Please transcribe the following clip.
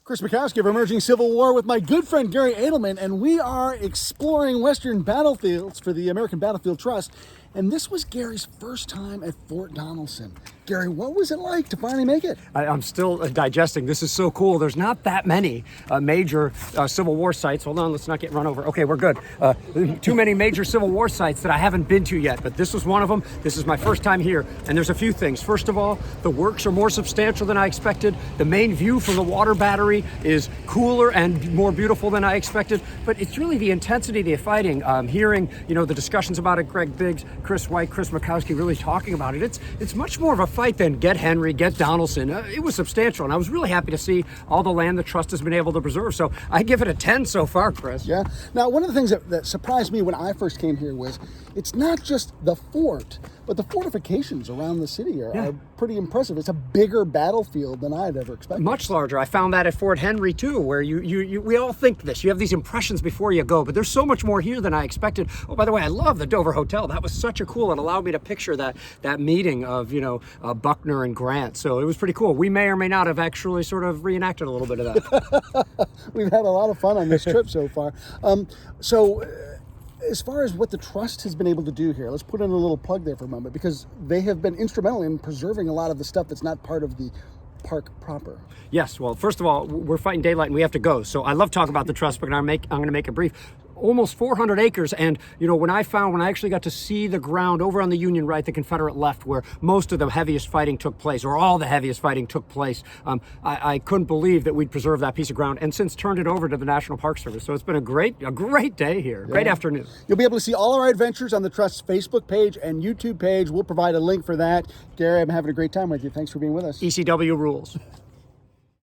Chris Mackowski of Emerging Civil War with my good friend Garry Adelman, and we are exploring Western battlefields for the American Battlefield Trust. And this was Garry's first time at Fort Donelson. Garry, what was it like to finally make it? I'm still digesting. This is so cool. There's not that many major Civil War sites. Hold on, let's not get run over. Okay, we're good. Too many major Civil War sites that I haven't been to yet, but this was one of them. This is my first time here, and there's a few things. First of all, the works are more substantial than I expected. The main view from the water battery is cooler and more beautiful than I expected, but it's really the intensity of the fighting. Hearing, the discussions about it, Greg Biggs, Chris White, Chris Mackowski really talking about it. It's much more of a fight than get Henry, get Donelson. It was substantial, and I was really happy to see all the land the trust has been able to preserve. So I give it a 10 so far, Chris. Yeah. Now, one of the things that surprised me when I first came here was it's not just the fort, but the fortifications around the city are pretty impressive. It's a bigger battlefield than I had ever expected. Much larger. I found that at Fort Henry too, where we all think this. You have these impressions before you go, but there's so much more here than I expected. Oh, by the way, I love the Dover Hotel. That was such a cool, and allowed me to picture that meeting of Buckner and Grant. So it was pretty cool. We may or may not have actually sort of reenacted a little bit of that. We've had a lot of fun on this trip so far. As far as what the trust has been able to do here, let's put in a little plug there for a moment, because they have been instrumental in preserving a lot of the stuff that's not part of the park proper. Yes, well, first of all, we're fighting daylight and we have to go. So I love talking about the trust, but I'm going to make it brief. Almost 400 acres, and when I actually got to see the ground over on the Union right, the Confederate left, where most of the heaviest fighting took place, or all the heaviest fighting took place, I couldn't believe that we'd preserve that piece of ground, and since turned it over to the National Park Service. So it's been a great day here, great afternoon. You'll be able to see all our adventures on the Trust's Facebook page and YouTube page. We'll provide a link for that. Garry, I'm having a great time with you. Thanks for being with us. ECW rules.